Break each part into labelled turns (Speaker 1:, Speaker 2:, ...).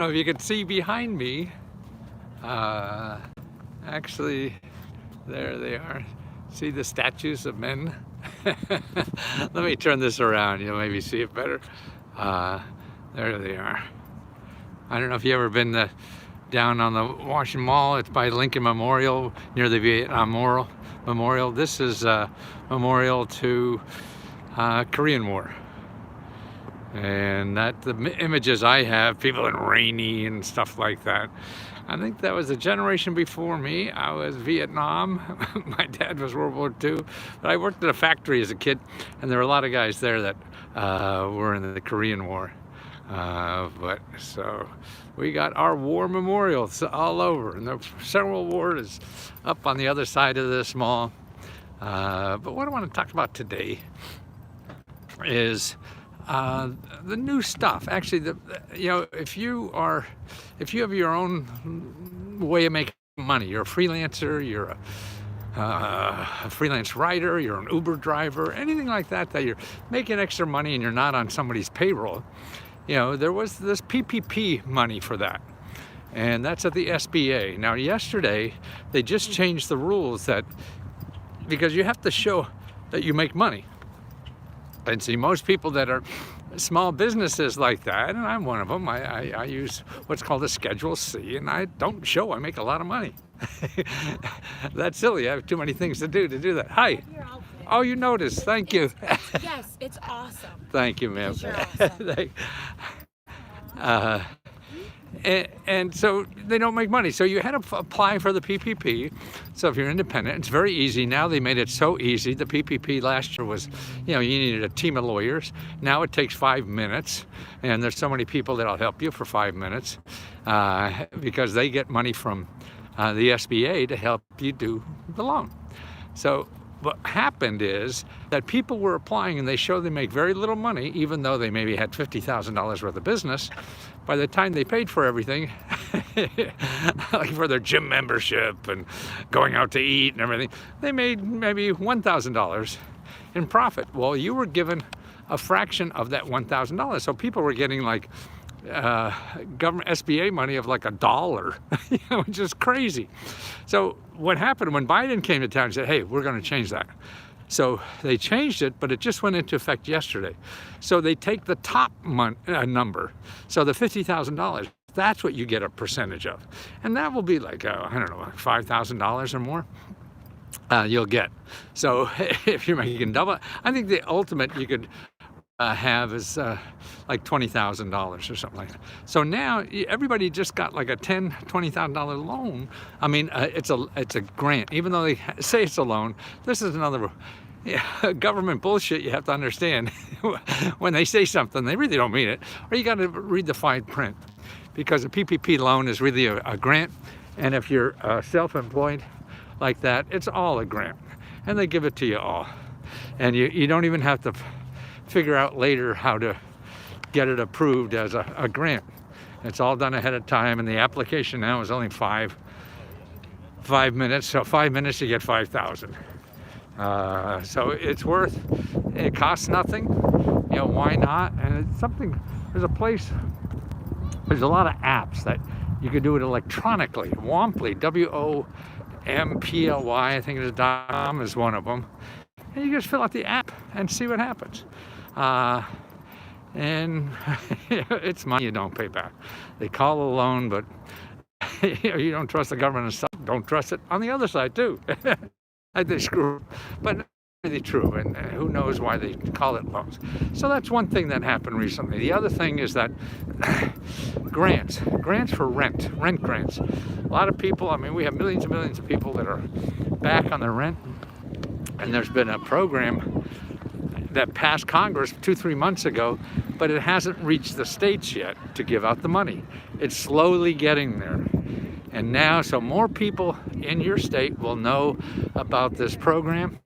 Speaker 1: know if you can see behind me. Actually, there they are. See the statues of men? Let me turn this around. You'll maybe see it better. There they are. I don't know if you ever been down on the Washington Mall. It's by Lincoln Memorial near the Vietnam Memorial. This is a memorial to Korean War. And that the images I have, people in rainy and stuff like that. I think that was a generation before me. I was Vietnam. My dad was World War II. But I worked at a factory as a kid, and there were a lot of guys there that were in the Korean War. But so we got our war memorials all over, and the Second War is up on the other side of this mall. But what I want to talk about today is the new stuff. Actually, if you have your own way of making money, you're a freelancer, you're a freelance writer, you're an Uber driver, anything like that, that you're making extra money and you're not on somebody's payroll. There was this PPP money for that, and that's at the SBA. Now, yesterday they just changed the rules because you have to show that you make money. And see, most people that are small businesses like that, and I'm one of them, I use what's called a Schedule C, and I don't show I make a lot of money. That's silly. I have too many things to do that. Hi. Oh, you noticed. Thank you.
Speaker 2: Yes, it's awesome.
Speaker 1: Thank you, ma'am.
Speaker 2: You're awesome.
Speaker 1: And so they don't make money. So you had to apply for the PPP. So if you're independent, it's very easy. Now they made it so easy. The PPP last year was, you needed a team of lawyers. Now it takes 5 minutes, and there's so many people that'll help you for 5 minutes because they get money from the SBA to help you do the loan. So what happened is that people were applying and they show they make very little money, even though they maybe had $50,000 worth of business. By the time they paid for everything, like for their gym membership and going out to eat and everything, they made maybe $1,000 in profit. Well, you were given a fraction of that $1,000. So people were getting like government SBA money of like $1, which is crazy. So what happened when Biden came to town and said, hey, we're going to change that. So they changed it, but it just went into effect yesterday. So they take the top number, so the $50,000, that's what you get a percentage of. And that will be like, I don't know, $5,000 or more. You'll get. So if you're making double, I think the ultimate you could have is like $20,000 or something like that. So now everybody just got like a $20,000 loan. I mean, it's a grant. Even though they say it's a loan, this is another government bullshit. You have to understand when they say something, they really don't mean it, or you got to read the fine print, because a PPP loan is really a grant, and if you're self-employed like that, it's all a grant, and they give it to you all, and you don't even have to figure out later how to get it approved as a grant. It's all done ahead of time, and the application now is only five minutes. So 5 minutes you get 5,000. So it's worth. It costs nothing. Why not? And it's something. There's a place. There's a lot of apps that you can do it electronically. Womply, WOMPLY, I think it is. .com is one of them. And you just fill out the app and see what happens. And it's money you don't pay back. They call it a loan, but you don't trust the government and stuff. Don't trust it on the other side too. They screw, but not really true. And who knows why they call it loans. So that's one thing that happened recently. The other thing is that grants for rent grants. A lot of people. I mean, we have millions and millions of people that are back on their rent. And there's been a program that passed Congress 2-3 months ago, but it hasn't reached the states yet to give out the money. It's slowly getting there. And now, so more people in your state will know about this program.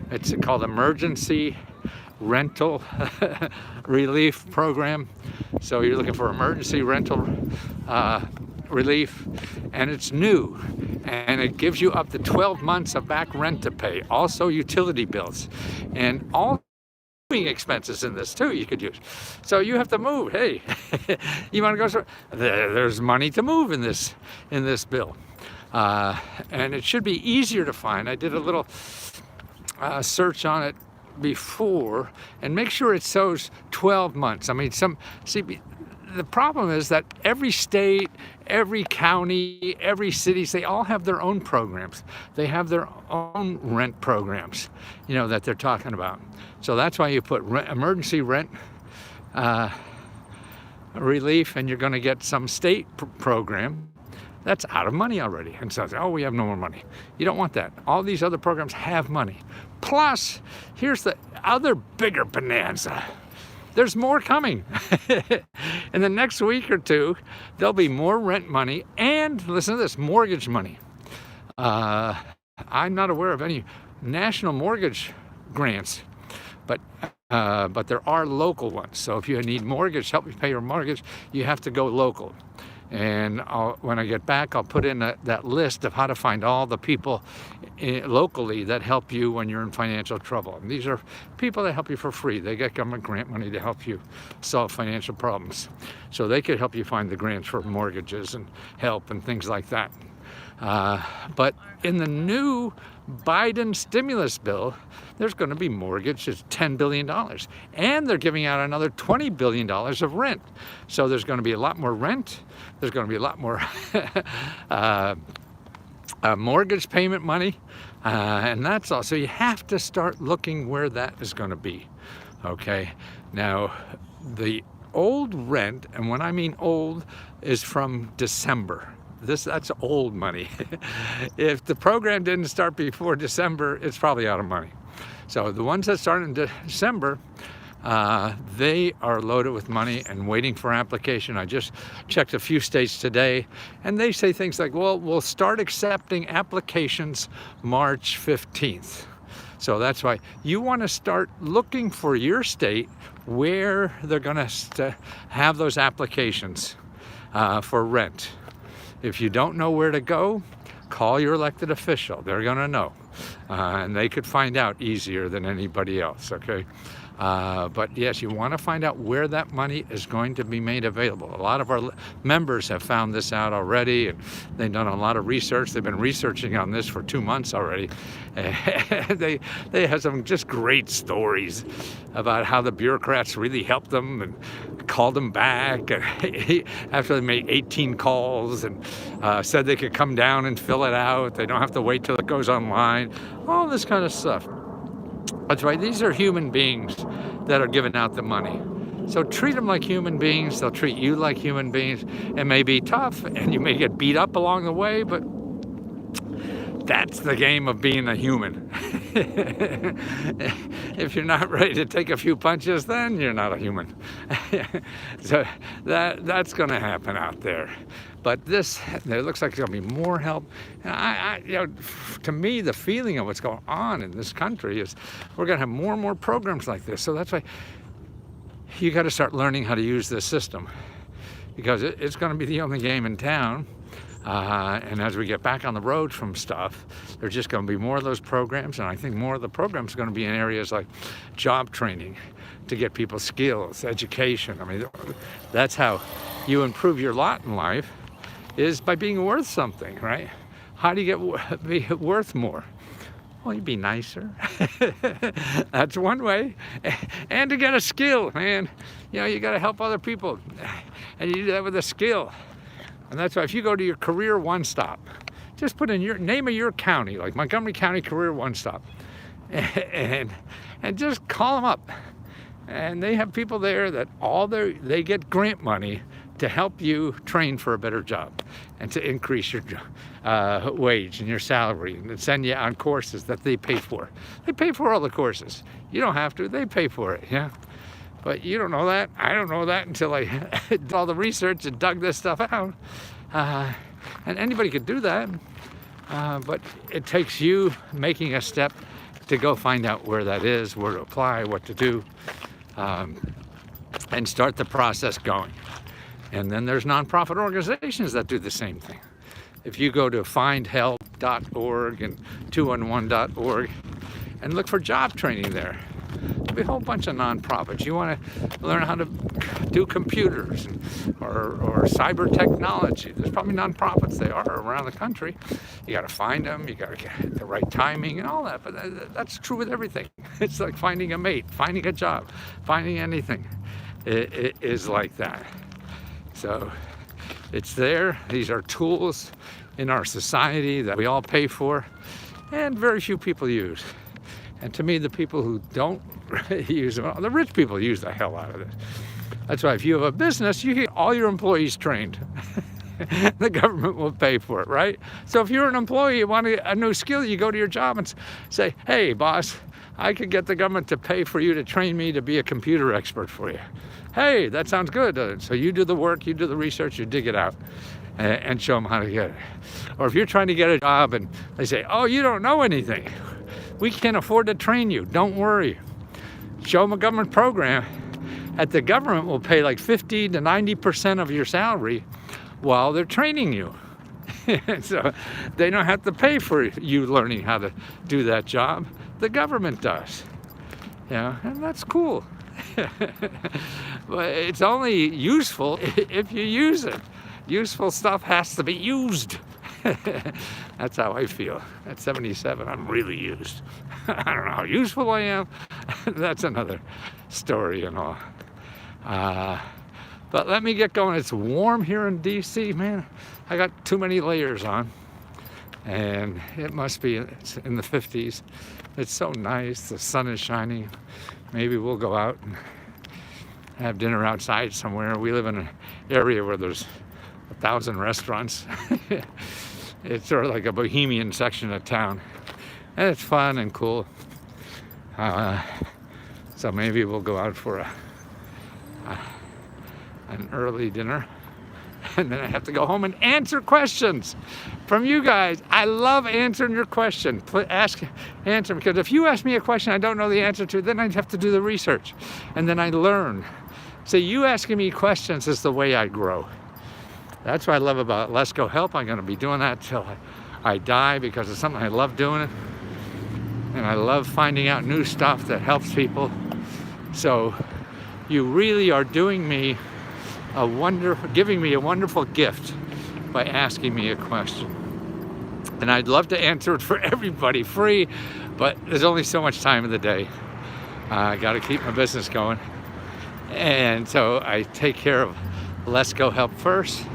Speaker 1: It's called Emergency Rental Relief Program. So you're looking for emergency rental relief, and it's new, and it gives you up to 12 months of back rent to pay, also utility bills, and all expenses in this too you could use. So you have to move. Hey, you want to go? There's money to move in this bill, and it should be easier to find. I did a little search on it before, and make sure it shows 12 months. I mean, the problem is that every state, every county, every city, they all have their own programs. They have their own rent programs, that they're talking about. So that's why you put emergency rent relief, and you're going to get some state program that's out of money already. And so, we have no more money. You don't want that. All these other programs have money. Plus, here's the other bigger bonanza. There's more coming. In the next week or two, there'll be more rent money and, listen to this, mortgage money. I'm not aware of any national mortgage grants, but there are local ones. So if you need mortgage, help you pay your mortgage, you have to go local. And when I get back, I'll put in that list of how to find all the people locally that help you when you're in financial trouble. And these are people that help you for free. They get government grant money to help you solve financial problems. So they could help you find the grants for mortgages and help and things like that. But in the new Biden stimulus bill, there's going to be mortgages, $10 billion. And they're giving out another $20 billion of rent. So there's going to be a lot more rent. There's going to be a lot more mortgage payment money. And that's all. So you have to start looking where that is going to be. Okay. Now, the old rent, and when I mean old, is from December. That's old money. If the program didn't start before December, it's probably out of money. So the ones that start in December, they are loaded with money and waiting for application. I just checked a few states today, and they say things like, well, we'll start accepting applications March 15th. So that's why you want to start looking for your state where they're going to have those applications for rent. If you don't know where to go, call your elected official. They're going to know. And they could find out easier than anybody else, okay? But yes, you want to find out where that money is going to be made available. A lot of our members have found this out already, and they've done a lot of research. They've been researching on this for 2 months already. They have some just great stories about how the bureaucrats really helped them and called them back after they made 18 calls and said they could come down and fill it out. They don't have to wait till it goes online. All this kind of stuff. That's right, these are human beings that are giving out the money. So treat them like human beings. They'll treat you like human beings. It may be tough and you may get beat up along the way, but that's the game of being a human. If you're not ready to take a few punches, then you're not a human. So that's going to happen out there. But there looks like there's going to be more help. And to me, the feeling of what's going on in this country is we're going to have more and more programs like this. So that's why you got to start learning how to use this system, because it's going to be the only game in town. And as we get back on the road from stuff, there's just going to be more of those programs. And I think more of the programs are going to be in areas like job training to get people skills, education. I mean, that's how you improve your lot in life, is by being worth something, right? How do you be worth more? Well, you be nicer. That's one way. And to get a skill, man. You got to help other people. And you do that with a skill. And that's why if you go to your Career One Stop, just put in your name of your county, like Montgomery County Career One Stop, and just call them up. And they have people there that they get grant money to help you train for a better job and to increase your wage and your salary, and send you on courses that they pay for. They pay for all the courses. You don't have to. They pay for it, yeah? But you don't know that. I don't know that until I did all the research and dug this stuff out. And anybody could do that. But it takes you making a step to go find out where that is, where to apply, what to do, and start the process going. And then there's nonprofit organizations that do the same thing. If you go to findhelp.org and 211.org and look for job training there, a whole bunch of nonprofits. You want to learn how to do computers or cyber technology. There's probably nonprofits they are around the country. You got to find them. You got to get the right timing and all that. But that's true with everything. It's like finding a mate, finding a job, finding anything. It is like that. So it's there. These are tools in our society that we all pay for and very few people use. And to me, the people who don't use them, the rich people use the hell out of it. That's why if you have a business, you get all your employees trained. The government will pay for it, right? So if you're an employee, you want a new skill, you go to your job and say, hey, boss, I could get the government to pay for you to train me to be a computer expert for you. Hey, that sounds good. So you do the work, you do the research, you dig it out and show them how to get it. Or if you're trying to get a job and they say, oh, you don't know anything. We can't afford to train you. Don't worry. Show them a government program that the government will pay like 50 to 90% of your salary while they're training you. So they don't have to pay for you learning how to do that job. The government does. Yeah, and that's cool. But it's only useful if you use it. Useful stuff has to be used. That's how I feel. At 77, I'm really used. I don't know how useful I am. That's another story and all. But let me get going. It's warm here in DC, man. I got too many layers on. And it must be it's in the 50s. It's so nice. The sun is shining. Maybe we'll go out and have dinner outside somewhere. We live in an area where there's 1,000 restaurants. It's sort of like a bohemian section of town. And it's fun and cool. So maybe we'll go out for an early dinner. And then I have to go home and answer questions from you guys. I love answering your question. Answer, because if you ask me a question I don't know the answer to, then I'd have to do the research. And then I learn. So you asking me questions is the way I grow. That's what I love about Let's Go Help. I'm going to be doing that till I die because it's something I love doing. And I love finding out new stuff that helps people. So you really are doing me giving me a wonderful gift by asking me a question. And I'd love to answer it for everybody free, but there's only so much time in the day. I got to keep my business going. And so I take care of Let's Go Help first.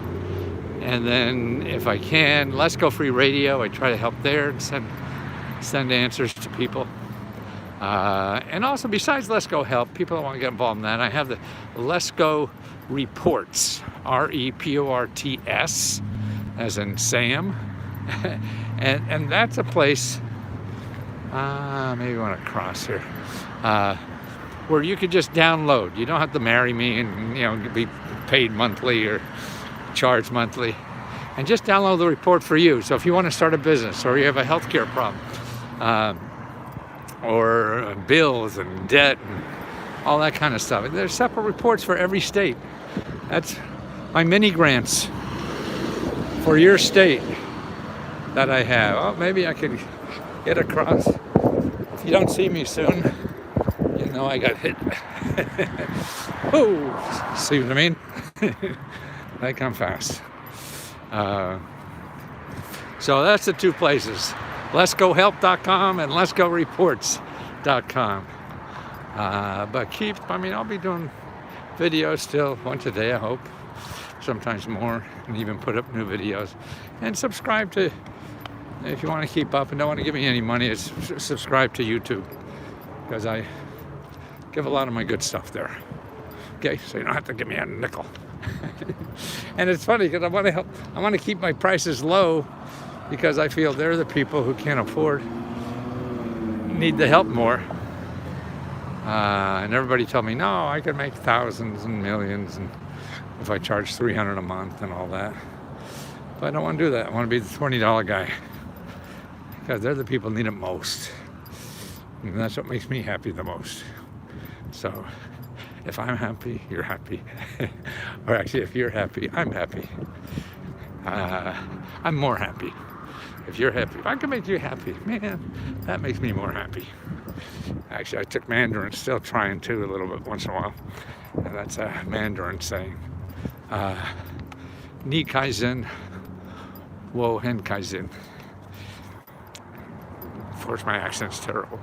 Speaker 1: And then if I can, Let's Go Free Radio, I try to help there and send answers to people. And also besides Let's Go Help, people that want to get involved in that, I have the Let's Go Reports, REPORTS, as in Sam. and that's a place, maybe I want to cross here, where you could just download. You don't have to marry me and be paid monthly or charged monthly. And just download the report for you. So if you want to start a business or you have a healthcare problem, or bills and debt and all that kind of stuff. There's separate reports for every state. That's my mini grants for your state that I have. Oh, maybe I could get across. If you don't see me soon, you know I got hit. Oh, see what I mean? They come fast. So that's the two places. Let'sGoHelp.com and Let'sGoReports.com. But I'll be doing videos still once a day, I hope. Sometimes more, and even put up new videos. And subscribe to, if you want to keep up and don't want to give me any money, subscribe to YouTube. Because I give a lot of my good stuff there. Okay, so you don't have to give me a nickel. And it's funny because I want to help. I want to keep my prices low because I feel they're the people who can't afford, need the help more. And everybody told me, no, I could make thousands and millions and if I charge $300 a month and all that. But I don't want to do that. I want to be the $20 guy because they're the people who need it most. And that's what makes me happy the most. So if I'm happy, you're happy. Or actually, if you're happy, I'm happy. I'm more happy. If you're happy, if I can make you happy, man, that makes me more happy. Actually, I took Mandarin, still trying to a little bit once in a while. And that's a Mandarin saying, Ni Kaizen, Wo Hen Kaizen. Of course, my accent's terrible.